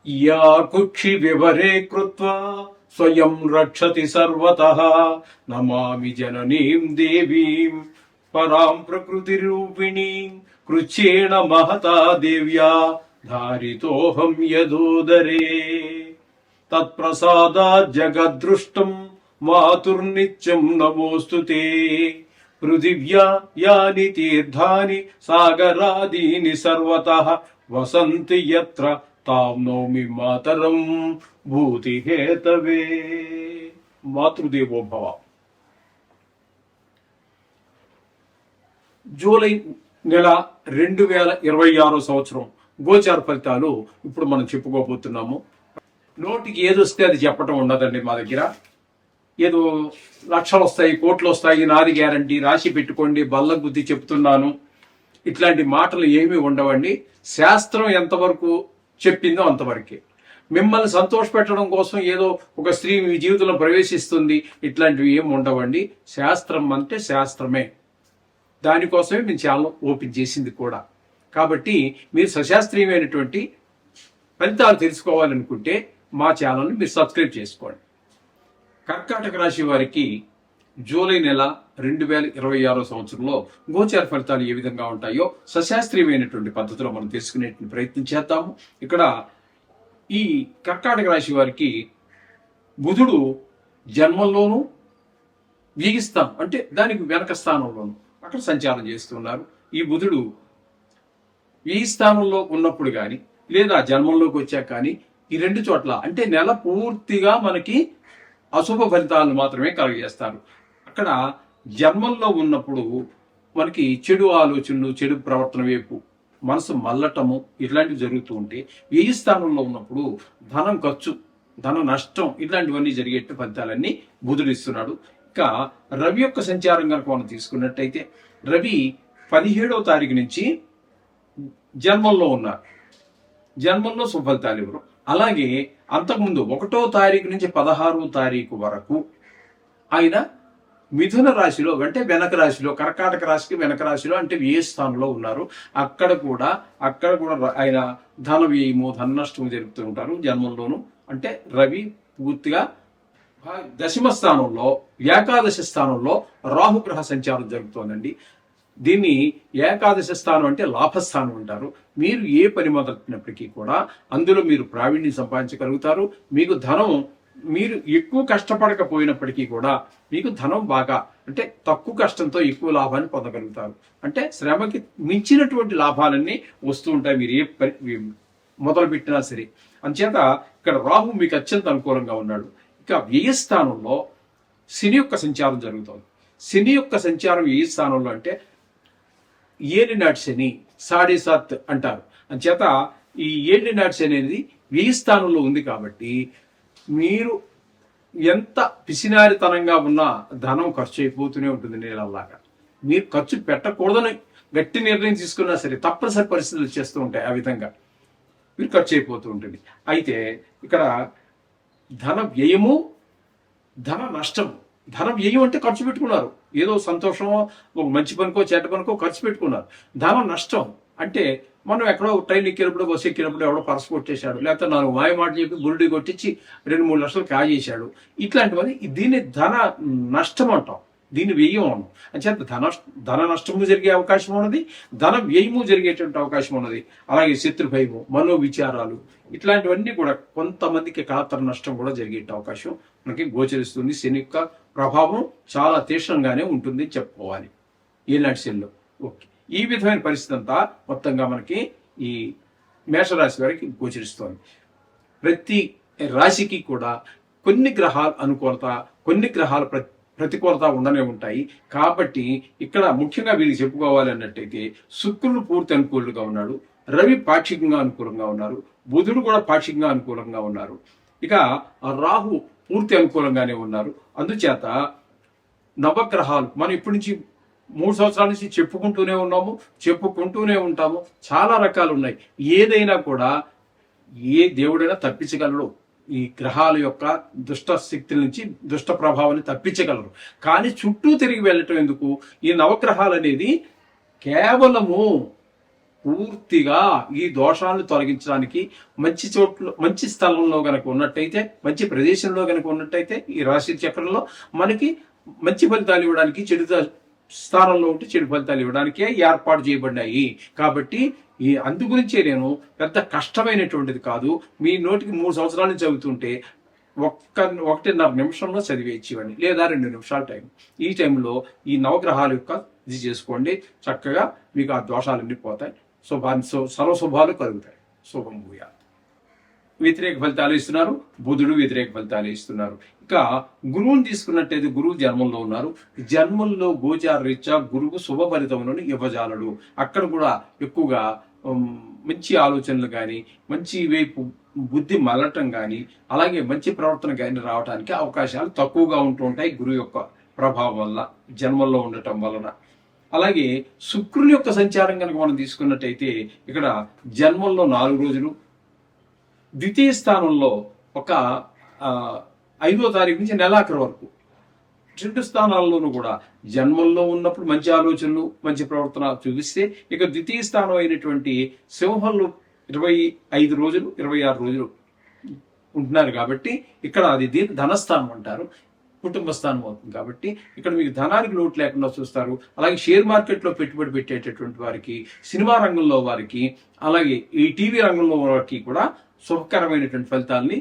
या कुक्षि विवरे कृत्वा स्वयं रक्षति सर्वतः नमामि जननीं देवीं परां प्रकृतिरूपिणीं कृच्छ्रेण महता देव्या धारितोऽहं यदोदरे तत्प्रसादात् जगद्दृष्टं मातुर्नित्यं नमोऽस्तु ते पृथिव्या यानि तीर्थानि सागरादीनि सर्वतः वसन्ति यत्र तां नौमि मातरं భూతిహేతవే. మాతృదేవో భవ. జూలై నెల 2026 సంవత్సరం గోచార ఫలితాలు ఇప్పుడు మనం చెప్పుకోబోతున్నాము. నోటికి ఏదొస్తే అది చెప్పటం ఉండదండి మా దగ్గర. ఏదో లక్షలు వస్తాయి, కోట్లు వస్తాయి, నాది గ్యారంటీ, రాసి పెట్టుకోండి, బల్ల బుద్ధి చెప్తున్నాను, ఇట్లాంటి మాటలు ఏమీ ఉండవండి. శాస్త్రం ఎంతవరకు చెప్పిందో అంతవరకే. మిమ్మల్ని సంతోషపెట్టడం కోసం ఏదో ఒక స్త్రీ మీ జీవితంలో ప్రవేశిస్తుంది, ఇట్లాంటివి ఏమి ఉండవండి. శాస్త్రం అంటే శాస్త్రమే. దానికోసమే మేము ఛానల్ ఓపెన్ చేసింది కూడా. కాబట్టి మీరు సశాస్త్రీయమైనటువంటి ఫలితాలు తెలుసుకోవాలనుకుంటే మా ఛానల్ని మీరు సబ్స్క్రైబ్ చేసుకోండి. కర్కాటక రాశి వారికి జూలై నెల 2026 సంవత్సరంలో గోచార ఫలితాలు ఏ విధంగా ఉంటాయో సశాస్త్రీయమైనటువంటి పద్ధతిలో మనం తెలుసుకునే ప్రయత్నం చేద్దాము. ఇక్కడ ఈ కర్కాటక రాశి వారికి బుధుడు జన్మంలోనూ వీగిస్తాం అంటే దానికి వెనక స్థానంలోనూ అక్కడ సంచారం చేస్తున్నారు. ఈ బుధుడు ఈ స్థానంలో ఉన్నప్పుడు కానీ లేదా జన్మంలోకి వచ్చాక కానీ ఈ రెండు చోట్ల అంటే నెల పూర్తిగా మనకి అశుభ ఫలితాలను మాత్రమే కలుగజేస్తారు. అక్కడ జన్మంలో ఉన్నప్పుడు మనకి చెడు ఆలోచనలు, చెడు ప్రవర్తన వైపు మనసు మల్లటము ఇట్లాంటివి జరుగుతూ ఉంటే, వ్యయ స్థానంలో ఉన్నప్పుడు ధనం ఖర్చు, ధన నష్టం ఇట్లాంటివన్నీ జరిగేట్టు ఫలితాలన్నీ బుధుడు ఇస్తున్నాడు. ఇక రవి యొక్క సంచారం కనుక మనం తీసుకున్నట్టయితే రవి 17వ తారీఖు నుంచి జన్మంలో ఉన్నారు. జన్మంలో సుఫలితాలు ఇవ్వరు. అలాగే అంతకుముందు 1వ తారీఖు నుంచి 16వ తారీఖు వరకు ఆయన మిథున రాశిలో అంటే వెనక రాశిలో, కర్కాటక రాశికి వెనక రాశిలో అంటే వ్యయ స్థానంలో ఉన్నారు. అక్కడ కూడా ఆయన ధన వ్యయము, ధన నష్టము జరుపుతూ ఉంటారు జన్మంలోను. అంటే రవి పూర్తిగా దశమ స్థానంలో, ఏకాదశి స్థానంలో రాహుగ్రహ సంచారం జరుగుతోందండి. దీన్ని ఏకాదశి స్థానం అంటే లాభస్థానం అంటారు. మీరు ఏ పని మొదలెట్టినప్పటికీ కూడా అందులో మీరు ప్రావీణ్యం సంపాదించగలుగుతారు. మీకు ధనం, మీరు ఎక్కువ కష్టపడకపోయినప్పటికీ కూడా మీకు ధనం బాగా అంటే తక్కువ కష్టంతో ఎక్కువ లాభాన్ని పొందగలుగుతారు. అంటే శ్రమకి మించినటువంటి లాభాలన్నీ వస్తూ ఉంటాయి మీరు ఏ పని మొదలుపెట్టినా సరే. అంచేత ఇక్కడ రాహు మీకు అత్యంత అనుకూలంగా ఉన్నాడు. ఇక వ్యయస్థానంలో శని యొక్క సంచారం జరుగుతుంది. శని యొక్క సంచారం వ్యయ స్థానంలో అంటే ఏలినాటి శని, సాడే సాత్ అంటారు. అంచేత ఈ ఏలినాటి శని అనేది వ్యయ స్థానంలో ఉంది కాబట్టి మీరు ఎంత పిసినారితనంగా ఉన్నా ధనం ఖర్చు అయిపోతూనే ఉంటుంది నీళ్ళలాగా. మీరు ఖర్చు పెట్టకూడదని గట్టి నిర్ణయం తీసుకున్నా సరే తప్పనిసరి పరిస్థితులు వచ్చేస్తూ ఉంటాయి. ఆ విధంగా మీరు ఖర్చు అయిపోతూ ఉంటుంది. అయితే ఇక్కడ ధన వ్యయము, ధన నష్టము. ధన వ్యయం అంటే ఖర్చు పెట్టుకున్నారు, ఏదో సంతోషమో ఒక మంచి పనికో చెడ్డ పనికో ఖర్చు పెట్టుకున్నారు. ధన నష్టం అంటే మనం ఎక్కడో ట్రైన్ ఎక్కినప్పుడు, బస్సు ఎక్కినప్పుడు ఎవడో పర్స్ కొట్టేశాడు, లేకపోతే 4 మాయ మాటలు చెప్పి బురుడి కొట్టించి 2-3 లక్షలు కాజేశాడు. ఇట్లాంటివన్నీ దీన్ని ధన నష్టం అంటాం, దీన్ని వ్యయం అన్నాం. అంచేత ధన నష్టము జరిగే అవకాశం ఉన్నది, ధన వ్యయము జరిగేటువంటి అవకాశం ఉన్నది. అలాగే శత్రు భయము, మనోవిచారాలు ఇట్లాంటివన్నీ కూడా కొంతమందికి కళతర నష్టం కూడా జరిగే అవకాశం మనకి గోచరిస్తుంది. శని యొక్క ప్రభావం చాలా తీవ్రంగానే ఉంటుంది చెప్పుకోవాలి ఈనాటి శనిలో. ఓకే, ఈ విధమైన పరిస్థితి అంతా మొత్తంగా మనకి ఈ మేషరాశి వారికి గోచరిస్తోంది. ప్రతి రాశికి కూడా కొన్ని గ్రహాల అనుకూలత, కొన్ని గ్రహాల ప్రతికూలత ఉండనే ఉంటాయి. కాబట్టి ఇక్కడ ముఖ్యంగా వీరికి చెప్పుకోవాలి అన్నట్టయితే శుక్రుడు పూర్తి అనుకూలంగా ఉన్నాడు, రవి పాక్షికంగా అనుకూలంగా ఉన్నారు, బుధుడు కూడా పాక్షికంగా అనుకూలంగా ఉన్నారు, ఇక రాహు పూర్తి అనుకూలంగానే ఉన్నారు. అందుచేత నవగ్రహాలు మనం ఇప్పటి నుంచి 3 సంవత్సరాల నుంచి చెప్పుకుంటూనే ఉంటాము. చాలా రకాలు ఉన్నాయి. ఏదైనా కూడా ఏ దేవుడైనా తప్పించగలడు. ఈ గ్రహాల యొక్క దుష్ట శక్తుల నుంచి, దుష్ట ప్రభావాన్ని తప్పించగలరు. కానీ చుట్టూ తిరిగి వెళ్ళటం ఎందుకు? ఈ నవగ్రహాలు అనేది కేవలము పూర్తిగా ఈ దోషాలను తొలగించడానికి మంచి చోట్ల, మంచి స్థలంలో గనక ఉన్నట్టయితే, మంచి ప్రదేశంలో గనక ఉన్నట్టయితే ఈ రాశి చక్రంలో మనకి మంచి ఫలితాలు ఇవ్వడానికి, చెడు స్థానంలో ఉంటే చెడు ఫలితాలు ఇవ్వడానికే ఏర్పాటు చేయబడినాయి. కాబట్టి అందుగురించే నేను పెద్ద కష్టమైనటువంటిది కాదు, మీ నోటికి 3 సంవత్సరాల నుంచి చదువుతుంటే 1.5 నిమిషంలో చదివేచ్చేవాడిని, లేదా 2 నిమిషాల టైం. ఈ టైంలో ఈ నవగ్రహాల యొక్క ఇది చేసుకోండి, చక్కగా మీకు ఆ దోషాలన్నీ పోతాయి, సర్వశుభాలు కలుగుతాయి. శుభం భూయా. వ్యతిరేక ఫలితాలు ఇస్తున్నారు, బుధుడు వ్యతిరేక ఫలితాలు ఇస్తున్నారు. ఇక గురువుని తీసుకున్నట్టయితే గురువు జన్మంలో ఉన్నారు. జన్మంలో గోచార రీత్యా గురువు శుభ ఫలితములను ఇవ్వజాలడు. అక్కడ కూడా ఎక్కువగా మంచి ఆలోచనలు కానీ, మంచి వైపు బుద్ధి మలటం కానీ, అలాగే మంచి ప్రవర్తన కానీ రావడానికి అవకాశాలు తక్కువగా ఉంటూ ఉంటాయి గురువు యొక్క ప్రభావం వల్ల, జన్మల్లో ఉండటం వలన. అలాగే శుక్రుని యొక్క సంచారం కనుక మనం తీసుకున్నట్టయితే ఇక్కడ జన్మంలో 4 రోజులు, ద్వితీయ స్థానంలో ఒక 5వ తారీఖు నుంచి నెలాఖరు వరకు 2 స్థానాల్లోనూ కూడా జన్మంలో ఉన్నప్పుడు మంచి ఆలోచనలు, మంచి ప్రవర్తన చూపిస్తే, ఇక ద్వితీయ స్థానం అయినటువంటి సింహంలో 25 రోజులు, 26 రోజులు ఉంటున్నారు. కాబట్టి ఇక్కడ అది ధనస్థానం అంటారు, కుటుంబ స్థానం అవుతుంది. కాబట్టి ఇక్కడ మీకు ధనానికి లోటు లేకుండా చూస్తారు. అలాగే షేర్ మార్కెట్లో పెట్టుబడి పెట్టేటటువంటి వారికి, సినిమా రంగంలో వారికి, అలాగే ఈ టీవీ రంగంలో వారికి కూడా శుభకరమైనటువంటి ఫలితాల్ని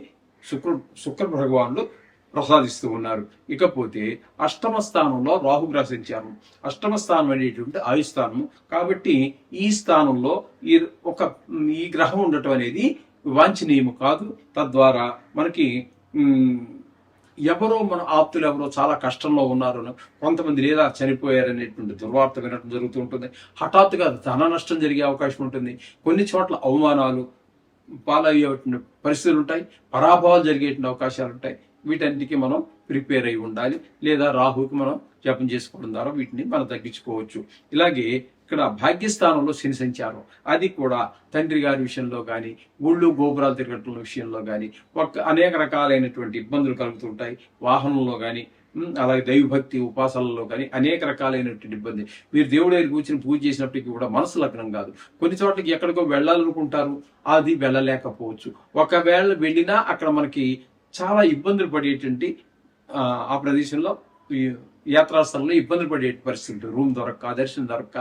శుక్ర భగవానుడు ప్రసాదిస్తూ ఉన్నారు. ఇకపోతే అష్టమ స్థానంలో రాహుగ్రహ సంచారం. అష్టమ స్థానం అనేటువంటి ఆయుస్థానము. కాబట్టి ఈ స్థానంలో ఈ గ్రహం ఉండటం అనేది వాంఛనీయము కాదు. తద్వారా మనకి ఎవరో మన ఆప్తులు ఎవరో చాలా కష్టంలో ఉన్నారు, కొంతమంది లేదా చనిపోయారనేటువంటి దుర్వార్త వినడం జరుగుతూ ఉంటుంది. హఠాత్తుగా ధన నష్టం జరిగే అవకాశం ఉంటుంది. కొన్ని చోట్ల అవమానాలు పాలయ్యేటువంటి పరిస్థితులు ఉంటాయి, పరాభవాలు జరిగేటువంటి అవకాశాలు ఉంటాయి. వీటన్నిటికీ మనం ప్రిపేర్ అయి ఉండాలి, లేదా రాహుకి మనం జపం చేసుకోవడం ద్వారా వీటిని మనం తగ్గించుకోవచ్చు. ఇలాగే ఇక్కడ భాగ్యస్థానంలో శని సంచారం, అది కూడా తండ్రి గారి విషయంలో కానీ, గుళ్ళు గోపురాలు తిరగటం విషయంలో కానీ అనేక రకాలైనటువంటి ఇబ్బందులు కలుగుతుంటాయి. వాహనంలో కానీ, అలాగే దైవభక్తి ఉపాసనలో కానీ అనేక రకాలైనటువంటి ఇబ్బంది. మీరు దేవుడి దగ్గర కూర్చొని పూజ చేసినప్పటికీ కూడా మనసు లగ్నం కాదు. కొన్ని చోట్లకి ఎక్కడికో వెళ్ళాలనుకుంటారు, అది వెళ్ళలేకపోవచ్చు. ఒకవేళ వెళ్ళినా అక్కడ మనకి చాలా ఇబ్బందులు పడేటువంటి ఆ ప్రదేశంలో యాత్రాస్థలంలో ఇబ్బందులు పడే పరిస్థితి, రూమ్ దొరక్క, దర్శనం దొరక్క,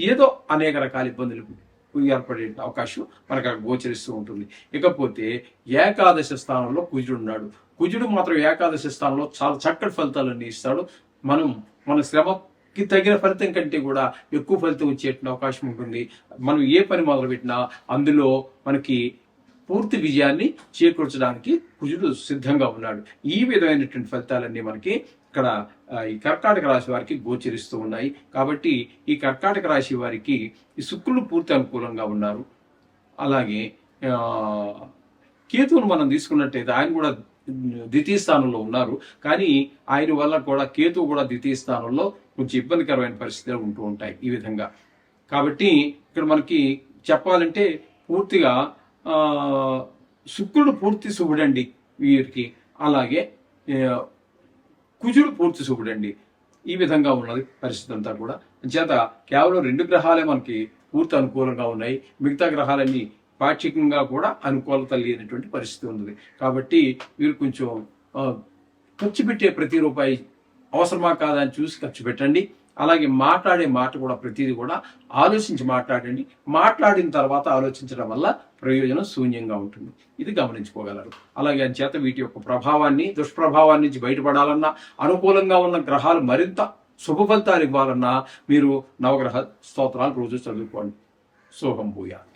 ఏదో అనేక రకాల ఇబ్బందులు ఏర్పడే అవకాశం మనకు అక్కడ గోచరిస్తూ ఉంటుంది. ఇకపోతే ఏకాదశ స్థానంలో కుజుడు ఉన్నాడు. కుజుడు మాత్రం ఏకాదశ స్థానంలో చాలా చక్కటి ఫలితాలన్నీ ఇస్తాడు. మన శ్రమకి తగిన ఫలితం కంటే కూడా ఎక్కువ ఫలితం వచ్చేటువంటి అవకాశం ఉంటుంది. మనం ఏ పని మొదలుపెట్టినా అందులో మనకి పూర్తి విజయాన్ని చేకూర్చడానికి కుజుడు సిద్ధంగా ఉన్నాడు. ఈ విధమైనటువంటి ఫలితాలన్నీ మనకి ఇక్కడ ఈ కర్కాటక రాశి వారికి గోచరిస్తూ ఉన్నాయి. కాబట్టి ఈ కర్కాటక రాశి వారికి ఈ శుక్రుడు పూర్తి అనుకూలంగా ఉన్నారు. అలాగే కేతువును మనం తీసుకున్నట్టయితే ఆయన కూడా ద్వితీయ స్థానంలో ఉన్నారు. కానీ ఆయన వల్ల కూడా కేతువు కూడా ద్వితీయ స్థానంలో కొంచెం ఇబ్బందికరమైన పరిస్థితులు ఉంటూ ఉంటాయి ఈ విధంగా. కాబట్టి ఇక్కడ మనకి చెప్పాలంటే పూర్తిగా శుక్రుడు పూర్తి శుభుడండి వీరికి, అలాగే కుజుడు పూర్తి శుభుడండి. ఈ విధంగా ఉన్నది పరిస్థితి అంతా కూడా. చేత కేవలం 2 గ్రహాలే మనకి పూర్తి అనుకూలంగా ఉన్నాయి, మిగతా గ్రహాలన్నీ పాక్షికంగా కూడా అనుకూలత లేనటువంటి పరిస్థితి ఉంది. కాబట్టి వీరు కొంచెం ఖర్చు పెట్టే ప్రతి రూపాయి అవసరమా కాదా అని చూసి ఖర్చు పెట్టండి. అలాగే మాట్లాడే మాట కూడా ప్రతిదీ కూడా ఆలోచించి మాట్లాడండి. మాట్లాడిన తర్వాత ఆలోచించడం వల్ల ప్రయోజనం శూన్యంగా ఉంటుంది. ఇది గమనించుకోగలరు. అలాగే అంచేత వీటి యొక్క ప్రభావాన్ని, దుష్ప్రభావాన్ని నుంచి బయటపడాలన్నా, అనుకూలంగా ఉన్న గ్రహాలు మరింత శుభ ఫలితాలు ఇవ్వాలన్నా మీరు నవగ్రహ స్తోత్రాలు రోజు చదువుకోండి. శుభం భూయాత్.